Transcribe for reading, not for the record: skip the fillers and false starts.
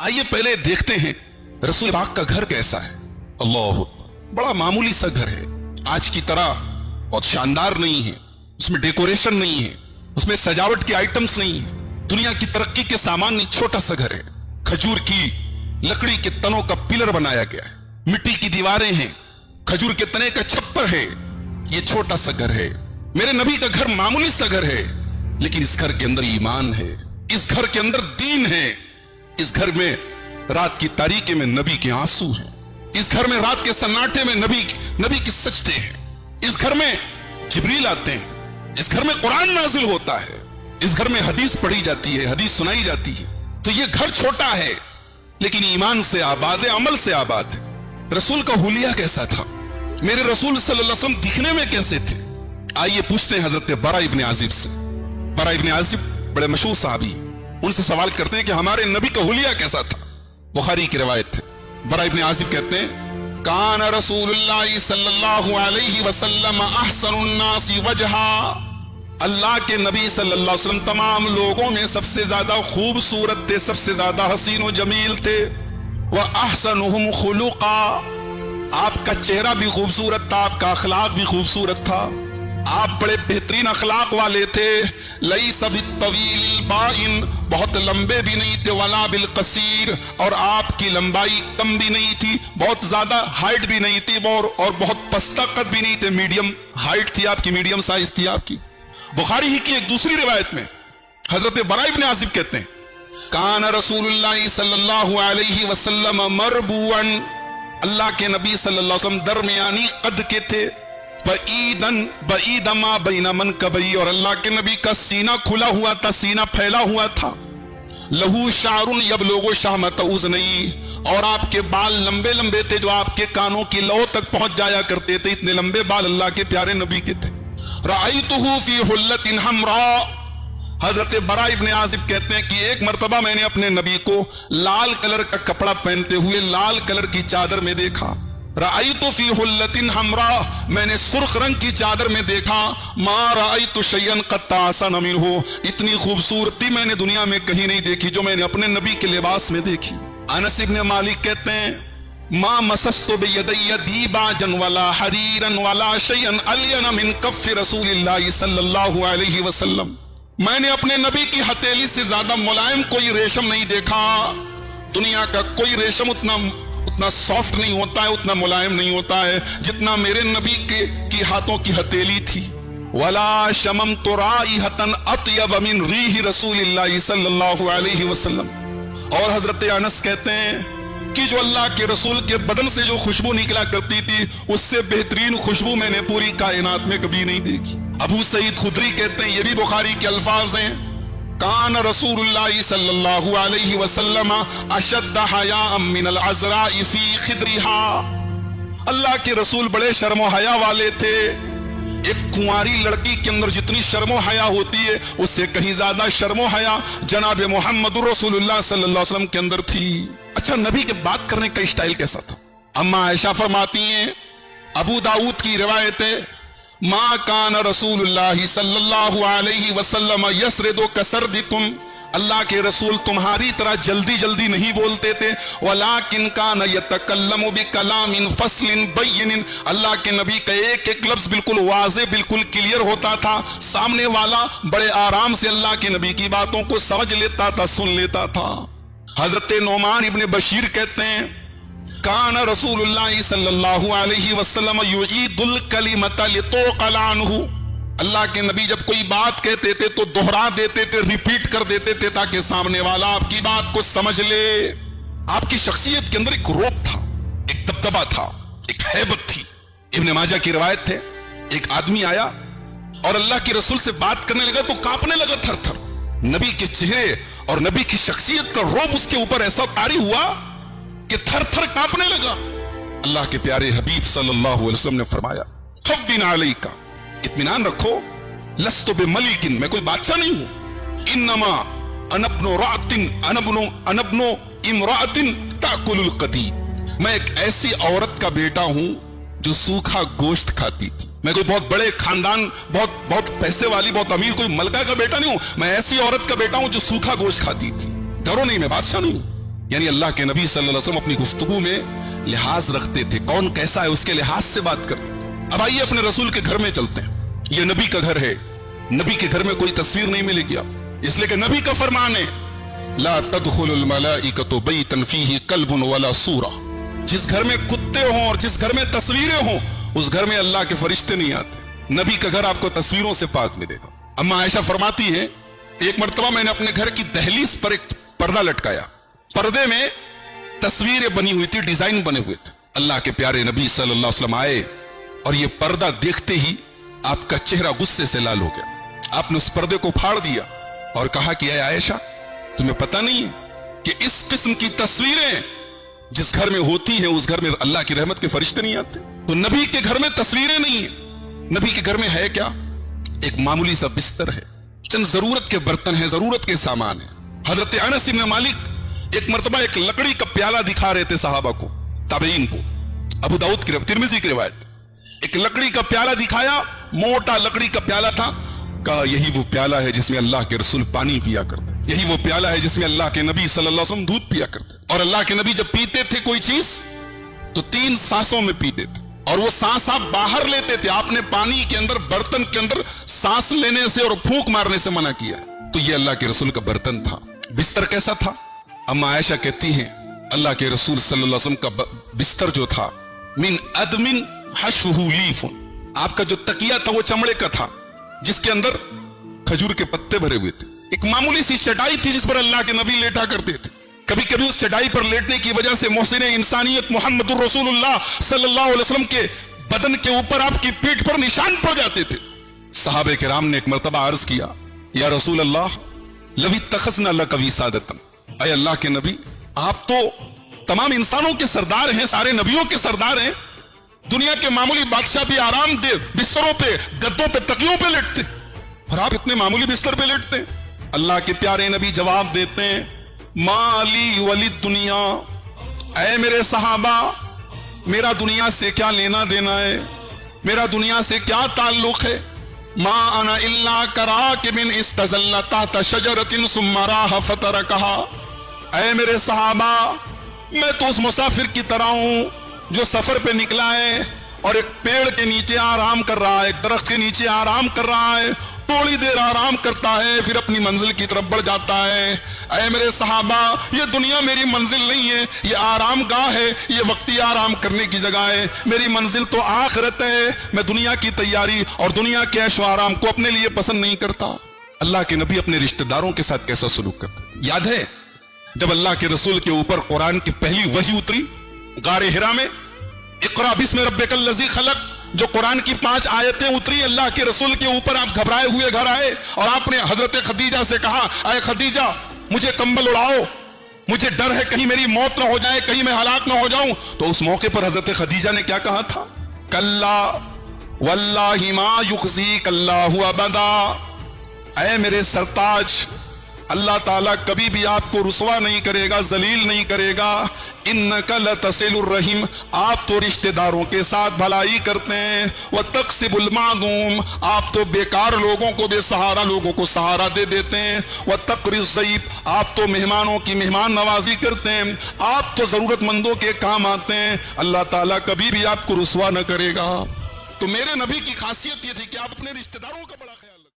आइए पहले देखते हैं रसूल पाक का घर कैसा है। अल्लाह, बड़ा मामूली सा घर है, आज की तरह बहुत शानदार नहीं है, उसमें डेकोरेशन नहीं है, उसमें सजावट के आइटम्स नहीं है, दुनिया की तरक्की के सामान नहीं, छोटा सा घर है। खजूर की लकड़ी के तनों का पिलर बनाया गया है, मिट्टी की दीवारें हैं, खजूर के तने का छप्पर है। ये छोटा सा घर है। मेरे नबी का घर मामूली सा घर है, लेकिन इस घर के अंदर ईमान है, इस घर के अंदर दीन है। इस घर में रात की तारीकी में नबी के आंसू हैं, इस घर में रात के सन्नाटे में नबी की सजदे हैं। इस घर में जिब्रील आते हैं, इस घर में कुरान नाजिल होता है, इस घर में हदीस पढ़ी जाती है, हदीस सुनाई जाती है। तो ये घर छोटा है, लेकिन ईमान से आबाद है, अमल से आबाद है। रसूल का हुलिया कैसा था? मेरे रसूल सल्लल्लाहु अलैहि वसल्लम दिखने में कैसे थे? आइए पूछते हैं हजरत बरा इब्न आजिब से। बरा इब्न आजिब बड़े मशहूर सहाबी, उनसे सवाल करते हैं कि हमारे नबी का हुलिया कैसा था। बुखारी की रिवायत है। बरा इब्न आजिब कहते हैं, कान रसूलुल्लाह सल्लल्लाहु अलैहि वसल्लम अहसनुन नासी वजहा। अल्लाह के नबी सल्लल्लाहु अलैहि वसल्लम तमाम लोगों में सबसे ज्यादा खूबसूरत थे, सबसे ज्यादा हसीन व जमील थे। वह अहसनुहुम खुलुका, आपका चेहरा भी खूबसूरत था, आपका अखलाक भी खूबसूरत था, आप बड़े बेहतरीन अखलाक वाले थे। लईसा बित्तवील बाइन, बहुत लंबे भी नहीं थे, वला बिल कसीर, और आपकी लंबाई कम भी नहीं थी, बहुत ज्यादा हाइट भी नहीं थी, और बहुत पस्ता कद भी नहीं थे, मीडियम हाइट थी आपकी, मीडियम साइज थी आपकी। बुखारी ही की एक दूसरी रिवायत में हजरत बरा इब्न आजिब कहते हैं, कान रसूलुल्लाह सल्लल्लाहु अलैहि वसल्लम मरबूअन, अल्लाह के नबी सल्लल्लाहु अलैहि वसल्लम दरमियानी कद के थे। बईदमा बैना मनकबई, और अल्लाह के नबी का सीना खुला हुआ था, सीना फैला हुआ था। लहू शारुन यबलुगु शाहमत उज़नई, और आपके बाल लंबे लंबे थे जो आपके कानों की लौ तक पहुंच जाया करते थे, इतने लंबे बाल अल्लाह के प्यारे नबी के थे। रअयतुहु फी हुल्लतिन हमरा, हजरत बरा इब्न आजिब कहते हैं कि एक मर्तबा मैंने अपने नबी को लाल कलर का कपड़ा पहनते हुए लाल कलर की चादर में देखा। रअयतु फी हुल्लतिन हमरा, मैंने सुर्ख रंग की चादर में देखा। मा रअयतु शय्यन क़द अहसन मिन्हु, इतनी खूबसूरती मैंने दुनिया में कहीं नहीं देखी जो मैंने अपने नबी के लिबास में देखी। अनस इब्न मालिक कहते हैं, मा मसस्तु बियदैया दीबाजन वला हरीरन वला शय्यन अलियन मिन कफ़्फ़ि रसूलिल्लाह सल्लल्लाहु अलैहि वसल्लम, मैंने अपने नबी की हथेली से ज्यादा मुलायम कोई रेशम नहीं देखा। दुनिया का कोई रेशम उतना सॉफ्ट नहीं होता है, उतना मुलायम नहीं होता है जितना मेरे नबी की हाथों की हथेली थी। वला शममतु राइहतन अत्यब मिन रीहि रसूलिल्लाह सल्लल्लाहु अलैहि वसल्लम, और हजरत अनस कहते हैं कि जो अल्लाह के रसूल के बदन से जो खुशबू निकला करती थी, उससे बेहतरीन खुशबू मैंने पूरी कायनात में कभी नहीं देखी। अबू सईद खुदरी कहते हैं, ये भी बुखारी के अल्फाज हैं, कान रसूलुल्लाह सल्लल्लाहु अलैहि वसल्लम अशद्द हयाअम मिनल अज़राइ फी खिदरिहा, अल्लाह के रसूल बड़े शर्म हया वाले थे। एक कुंवारी लड़की के अंदर जितनी शर्म हया होती है, उससे कहीं ज्यादा शर्म हया जनाब मोहम्मद रसूलुल्लाह सल्लल्लाहु अलैहि वसल्लम के अंदर थी। अच्छा, नबी के बात करने का स्टाइल कैसा था? अम्मा आयशा फरमाती हैं, अबू दाऊद की रिवायत है, मा कान रसूलुल्लाह सल्लल्लाहु अलैहि वसल्लम यसरिदु कसरदिकुम, अल्लाह के रसूल तुम्हारी तरह जल्दी जल्दी नहीं बोलते थे। वलाकिन कान यतकल्लमु बिकलामिन फस्लिन बय्यिन, अल्लाह के नबी का एक एक लफ्ज बिल्कुल वाज़े, बिल्कुल क्लियर होता था। सामने वाला बड़े आराम से अल्लाह के नबी की बातों को समझ लेता था, सुन लेता था। हजरत नोमान इब्न बशीर कहते हैं, कान रसूलुल्लाह सल्लल्लाहु अलैहि वसल्लम युईदुल कलिमत लितुक़ल अन्हु, अल्लाह के नबी जब कोई बात कहते थे तो दोहरा देते थे, रिपीट कर देते थे, ताकि सामने वाला आपकी बात को समझ ले। आपकी शख्सियत के अंदर एक रोब था, एक दबदबा था, एक हैबत थी। इब्न माजा की रिवायत है, एक आदमी आया और अल्लाह के रसूल से बात करने लगा तो कांपने लगा थर थर। नबी के चेहरे और नबी की शख्सियत का रोब उसके ऊपर ऐसा तारी हुआ कि थर थर कांपने लगा। अल्लाह के प्यारे हबीब सल्लल्लाहु अलैहि वसल्लम ने फरमाया, हव्विन अलैका, इत्मीनान रखो, लस्तु बिमलिकिन, मैं कोई बादशाह नहीं हूं। इन्नमा अनब्नु रातिन अनब्नु इमरातिन ताकुलुल कदीद, मैं एक ऐसी औरत का बेटा हूं जो सूखा गोश्त खाती थी। मैं कोई बहुत बड़े खानदान, बहुत पैसे वाली, बहुत अमीर कोई मलका का बेटा नहीं हूं। मैं ऐसी औरत का बेटा हूं जो सूखा गोश्त खाती थी। डरो नहीं, मैं बादशाह नहीं हूं। یعنی اللہ کے نبی صلی اللہ علیہ وسلم اپنی گفتگو میں لحاظ رکھتے تھے، کون کیسا ہے اس کے لحاظ سے بات کرتے تھے۔ اب آئیے اپنے رسول کے گھر میں چلتے ہیں، یہ نبی کا گھر ہے، نبی کے گھر میں کوئی تصویر نہیں ملے گی آپ، اس لیے کہ نبی کا فرمان ہے لا تدخل الملائکۃ بیتا فیہ کلب ولا صورہ، جس گھر میں کتے ہوں اور جس گھر میں تصویریں ہوں اس گھر میں اللہ کے فرشتے نہیں آتے۔ نبی کا گھر آپ کو تصویروں سے پاک ملے گا۔ اما عائشہ فرماتی ہیں ایک مرتبہ میں نے اپنے گھر کی دہلیز پر ایک پردہ لٹکایا، پردے میں تصویریں بنی ہوئی تھی، ڈیزائن بنے ہوئے تھے۔ اللہ کے پیارے نبی صلی اللہ علیہ وسلم آئے اور یہ پردہ دیکھتے ہی آپ کا چہرہ غصے سے لال ہو گیا۔ آپ نے اس پردے کو پھاڑ دیا اور کہا کہ اے عائشہ، تمہیں پتہ نہیں ہے کہ اس قسم کی تصویریں جس گھر میں ہوتی ہیں اس گھر میں اللہ کی رحمت کے فرشتے نہیں آتے؟ تو نبی کے گھر میں تصویریں نہیں ہیں، نبی کے گھر میں ہے کیا؟ ایک معمولی سا بستر ہے، چند ضرورت کے برتن ہیں، ضرورت کے سامان ہیں۔ حضرت انس بن مالک ایک مرتبہ ایک لکڑی کا پیالہ دکھا رہے تھے صحابہ کو، تابعین کو، ابو داؤد کی ترمذی کی روایت، ایک لکڑی کا پیالہ دکھایا، موٹا لکڑی کا پیالہ تھا، کہا یہی وہ پیالہ ہے جس میں اللہ کے رسول پانی پیا کرتے، یہی وہ پیالہ ہے جس میں اللہ کے نبی صلی اللہ علیہ وسلم دودھ پیا کرتے، اور اللہ کے نبی جب پیتے تھے کوئی چیز تو 3 سانسوں میں پیتے تھے، اور وہ سانس آپ باہر لیتے تھے، آپ نے پانی کے اندر برتن کے اندر سانس لینے سے اور پھونک مارنے سے منع کیا ہے۔ تو یہ اللہ کے رسول کا برتن تھا۔ بستر کیسا تھا؟ اما عائشہ کہتی ہیں اللہ کے رسول صلی اللہ علیہ وسلم کا بستر جو تھا من ادم حشوہ لیف، آپ کا جو تکیہ تھا وہ چمڑے کا تھا جس کے اندر کھجور کے پتے بھرے ہوئے تھے، ایک معمولی سی چٹائی تھی جس پر اللہ کے نبی لیٹا کرتے تھے۔ کبھی کبھی اس چٹائی پر لیٹنے کی وجہ سے محسن انسانیت محمد الرسول اللہ صلی اللہ علیہ وسلم کے بدن کے اوپر آپ کی پیٹھ پر نشان پڑ جاتے تھے۔ صحابہ کرام نے ایک مرتبہ عرض کیا یا رسول اللہ لو اتخذنا لک وسادۃ، اے اللہ کے نبی آپ تو تمام انسانوں کے سردار ہیں، سارے نبیوں کے سردار ہیں، دنیا کے معمولی بادشاہ بھی آرام دہ بستروں پہ، گدوں پہ، تکیوں پہ لیٹتے، اور آپ اتنے معمولی بستر پہ لیٹتے ہیں۔ اللہ کے پیارے نبی جواب دیتے ہیں مالی ولی دنیا، اے میرے صحابہ میرا دنیا سے کیا لینا دینا ہے، میرا دنیا سے کیا تعلق ہے، ما انا الا کراکب استظل تحت شجرۃ ثم راح فترکها، اے میرے صحابہ میں تو اس مسافر کی طرح ہوں جو سفر پہ نکلا ہے اور ایک پیڑ کے نیچے آرام کر رہا ہے، ایک درخت کے نیچے آرام کر رہا ہے، تھوڑی دیر آرام کرتا ہے پھر اپنی منزل کی طرف بڑھ جاتا ہے۔ اے میرے صحابہ یہ دنیا میری منزل نہیں ہے، یہ آرام گاہ ہے، یہ وقتی آرام کرنے کی جگہ ہے، میری منزل تو آخرت ہے۔ میں دنیا کی تیاری اور دنیا کے عیش و آرام کو اپنے لیے پسند نہیں کرتا۔ اللہ کے نبی اپنے رشتہ داروں کے ساتھ کیسا سلوک کرتے؟ یاد ہے جب اللہ کے رسول کے اوپر قرآن کی پہلی وحی اتری غار حرا میں، اقرا بسم ربک الذی خلق، جو قرآن کی 5 آیتیں اتری اللہ کے رسول کے اوپر، آپ گھبرائے ہوئے گھر آئے اور آپ نے حضرت خدیجہ سے کہا اے خدیجہ مجھے کمبل اڑاؤ، مجھے ڈر ہے کہیں میری موت نہ ہو جائے، کہیں میں ہلاک نہ ہو جاؤں۔ تو اس موقع پر حضرت خدیجہ نے کیا کہا تھا؟ کلا واللہ ما یخزیک اللہ ابدا، اے میرے سرتاج اللہ تعالیٰ کبھی بھی آپ کو رسوا نہیں کرے گا، ذلیل نہیں کرے گا۔ انک لتصل الرحم، آپ تو رشتہ داروں کے ساتھ بھلائی کرتے ہیں، وتکسب المعدوم، آپ تو بیکار لوگوں کو، بے سہارا لوگوں کو سہارا دے دیتے ہیں، وتقری الضیف، آپ تو مہمانوں کی مہمان نوازی کرتے ہیں، آپ تو ضرورت مندوں کے کام آتے ہیں، اللہ تعالیٰ کبھی بھی آپ کو رسوا نہ کرے گا۔ تو میرے نبی کی خاصیت یہ تھی کہ آپ اپنے رشتہ داروں کا بڑا خیال